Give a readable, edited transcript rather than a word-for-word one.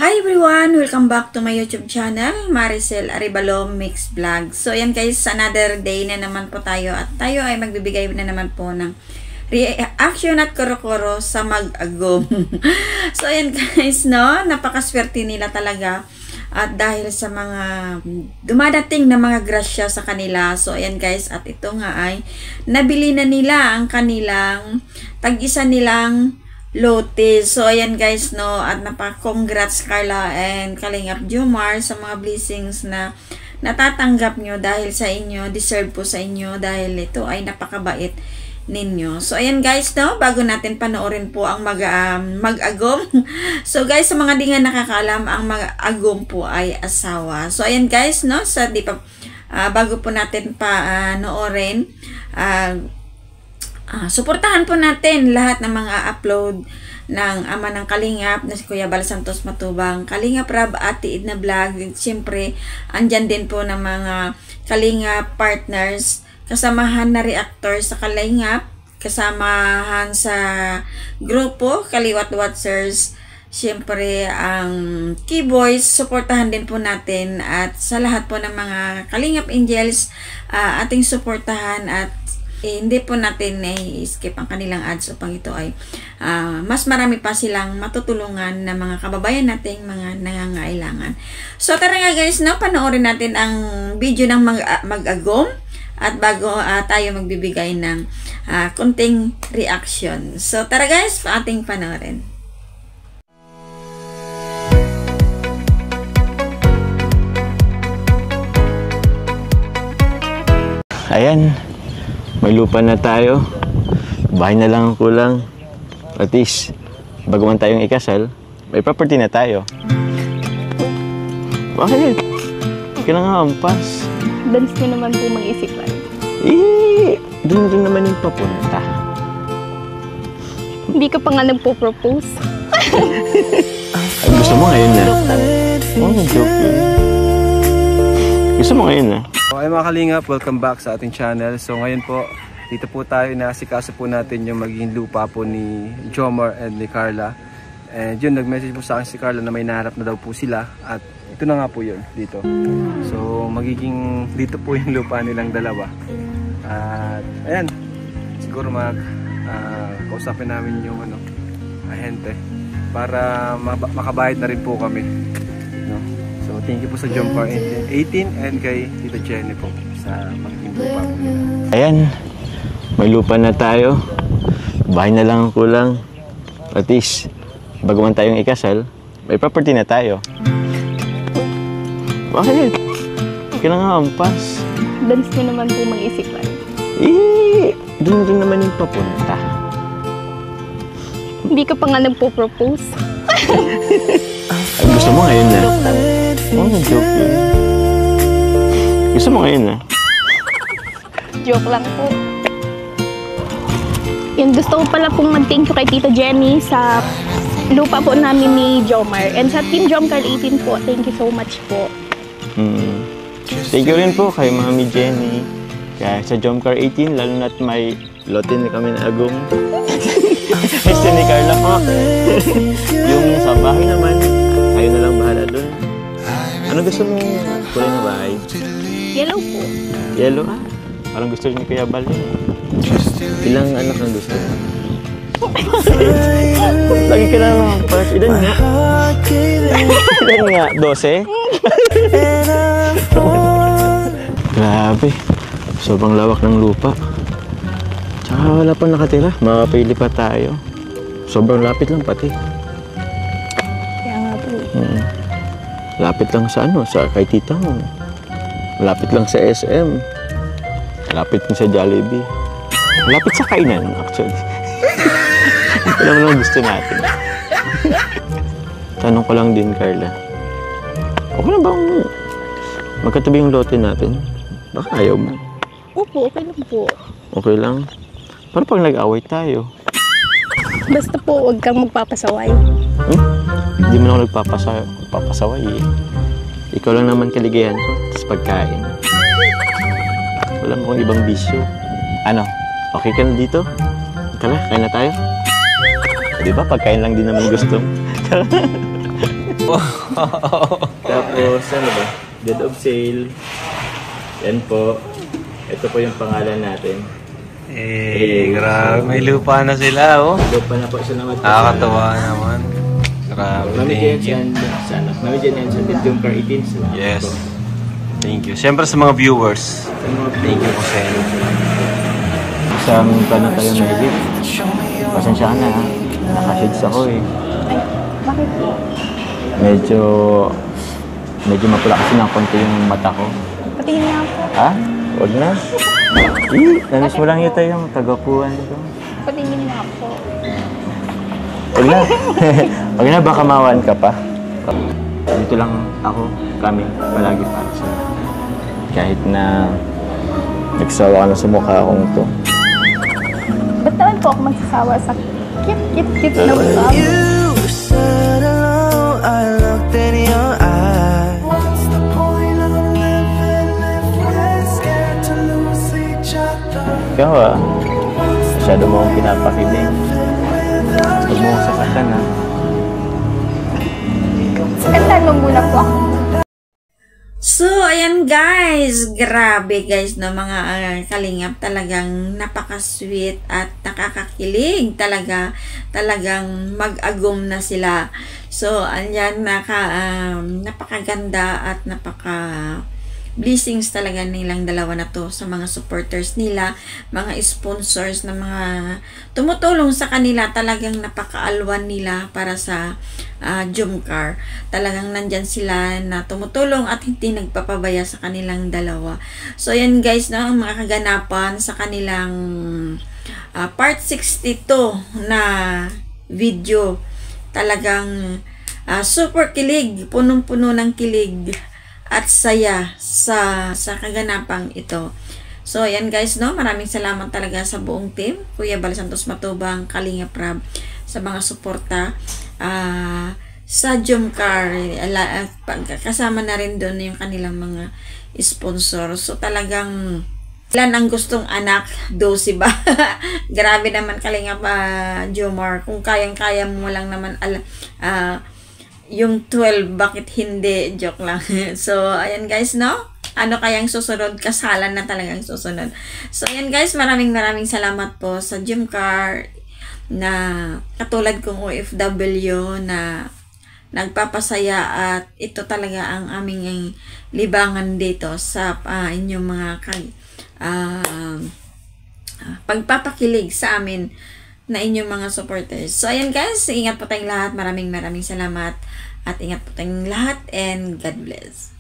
Hi everyone! Welcome back to my YouTube channel, Maricel Arevalo Mix Vlog. So ayan guys, another day na naman po tayo at tayo ay magbibigay na naman po ng reaction at koro-koro sa mag-agom. So ayan guys, no, napakaswerte nila talaga at dahil sa mga dumadating na mga grasya sa kanila. So ayan guys, at ito nga ay nabili na nila ang kanilang tag-isa nilang lote. So ayan guys, no, at congrats Carla and Kalingap Jomar sa mga blessings na natatanggap nyo dahil sa inyo, deserve po sa inyo dahil ito ay napakabait ninyo. So ayan guys, no, bago natin panoorin po ang mag-agom. So guys, sa mga di nga nakakaalam, ang mag-agom po ay asawa. So ayan guys, no, sa bago po natin panoorin, suportahan po natin lahat ng mga upload ng ama ng Kalingap na si Kuya Bal Santos Matubang, Kalingap Rab, Ate Edna Vlog. Siyempre, andyan din po ng mga Kalingap partners, kasamahan na reactor sa Kalingap, kasamahan sa grupo Kaliwat Watchers. Siyempre, ang Keyboys, suportahan din po natin at sa lahat po ng mga Kalingap Angels, ating suportahan at hindi po natin i-skip ang kanilang ads upang ito ay mas marami pa silang matutulungan na mga kababayan nating mga nangangailangan. So tara nga guys, no, panoorin natin ang video ng mag-agom at bago tayo magbibigay ng konting reaction. So tara guys, ating panoorin. Ayan, may lupa na tayo. Bahay na lang ang kulang. At least, bago man tayong ikasal, may property na tayo. Bakit? Kailangan ampas. Dalis mo naman po mag-isipan. Doon naman yung papunta. Hindi ka pa nga nagpo-propose. Ay, gusto mo ngayon na? Joke yun. Gusto mo ngayon na? Okay mga Kalingap, welcome back sa ating channel. So ngayon po, dito po tayo, nasikaso po natin yung magiging lupa po ni Jomar and ni Carla. And yun, nag-message po sa akin si Carla na may naharap na daw po sila. At ito na nga po yun, dito. So magiging dito po yung lupa nilang dalawa. At ayan, siguro kausapin namin yung ahente para makabayad na rin po kami. No? So thank you po sa Jomar 18 and kay Tita Jenny po sa magiging lupa po nila. Ayan, may lupa na tayo. Bahay na lang ang kulang. At least, bago man tayong ikasal, may property na tayo. Bakit? Kailangan ampas. Dalis mo naman po mag-isipan. Doon naman yung papunta. Hindi ka pa nga nagpo-propose. Ay, gusto mo ngayon na? Joke yun. Gusto mo ngayon na? Joke lang po. Yung gusto ko pala pong mag-thank you kay Tita Jenny sa lupa po namin ni Jomar. And sa Team Jomcar 18 po, thank you so much po. Thank you rin po kay Mami Jenny. Kaya sa Jomcar 18, lalo na't may lote na kami na agong. Kasi ni Carla po. Yung sa bahay naman, kayo na lang bahala dun. Ano gusto mong kulay na bahay? Yellow po. Yellow? Parang gusto rin ni Kuya Bal yun. Ilang anak ang gusto mo? Lagi ka na lang. Ilan nga? Ilan nga? 12? Grabe. Sobrang lawak ng lupa. Tsaka wala pa nakatira. Makapili pa tayo. Sobrang lapit lang pati. Kaya nga po. Lapit lang sa sa kay tita mo. Lapit lang sa SM. Lapit din sa Jollibee. Lapit sa kainan, actually. Alam mo lang gusto natin. Tanong ko lang din, Carla. Okay na bang magkatabi yung lote natin? Baka ayaw mo. Opo, okay lang po. Okay lang? Para pag nag-away tayo. Basta po, huwag kang magpapasaway. Hindi mo na ako nagpapasaway eh. Ikaw lang naman kaligayan ko, tapos pagkain. Wala mo kong ibang bisyo. Ano? Okay ka na dito? Tara, kain na tayo? Di ba? Pagkain lang din naman gusto. Tapos, ano ba? Dead of Sale. Yan po. Ito po yung pangalan natin. Grabe. May lupa na sila, oh. Lupa na po siya naman. Nakakatawa naman. Grabe, Mami thank you. Jen, sana. Mami Jen yan sa Jomcar 18. Salamat Yes. po. Thank you. Siyempre sa mga viewers. Sa mga Thank you po sa inyo. Isang tanong tayo na higit. Pasensya ka na ha. Nakashades ako eh. Ay, bakit po? Medyo mapula kasi ng konti yung mata ko. Patingin nga po. Ha? Huwag na. Namiss mo lang ito yung kagapuan ko. Patingin nga po. Huwag na. Huwag na, baka mawan ka pa. Dito lang kami, palagi para sa kahit na nagsawa ka na sa mukha akong to. Ba't naman po ako magsasawa sa cute na mukha? You said hello, I looked in your eyes. What's the point of living if we're scared to lose each other? Ikaw masyado mo akong pinapakilig. Huwag mo akong sakatan ha. Sakandaan mo muna po ako. So, ayan guys, grabe guys, no, mga kalingap, talagang napaka-sweet at nakakakilig talaga, talagang mag-agum na sila. So, ayan, napakaganda at blessings talaga nilang dalawa na to sa mga supporters nila, mga sponsors na mga tumutulong sa kanila. Talagang napakaalwan nila para sa Jomcar. Talagang nandyan sila na tumutulong at hindi nagpapabaya sa kanilang dalawa. So yan guys, no, ang mga kaganapan sa kanilang part 62 na video. Talagang super kilig, punong-puno ng kilig at saya sa kaganapang ito. So, ayan guys, no, maraming salamat talaga sa buong team, Kuya Bal Santos Matubang, Kalingap Rab, sa mga suporta sa Jomcar. Kasama na rin doon yung kanilang mga sponsor. So, talagang ilan ang gustong anak? 12 ba? Grabe naman Kalingap Jomar. Kung kayang-kaya mo lang naman yung 12, bakit hindi? Joke lang. So, ayan guys, no? Ano kayang susunod? Kasalan na talagang susunod. So, ayan guys, maraming salamat po sa Jomcar na katulad kong OFW na nagpapasaya, at ito talaga ang aming libangan dito sa inyong mga pagpapakilig sa amin na inyong mga supporters. So, ayan guys, ingat po tayong lahat. Maraming salamat. At ingat po tayong lahat and God bless.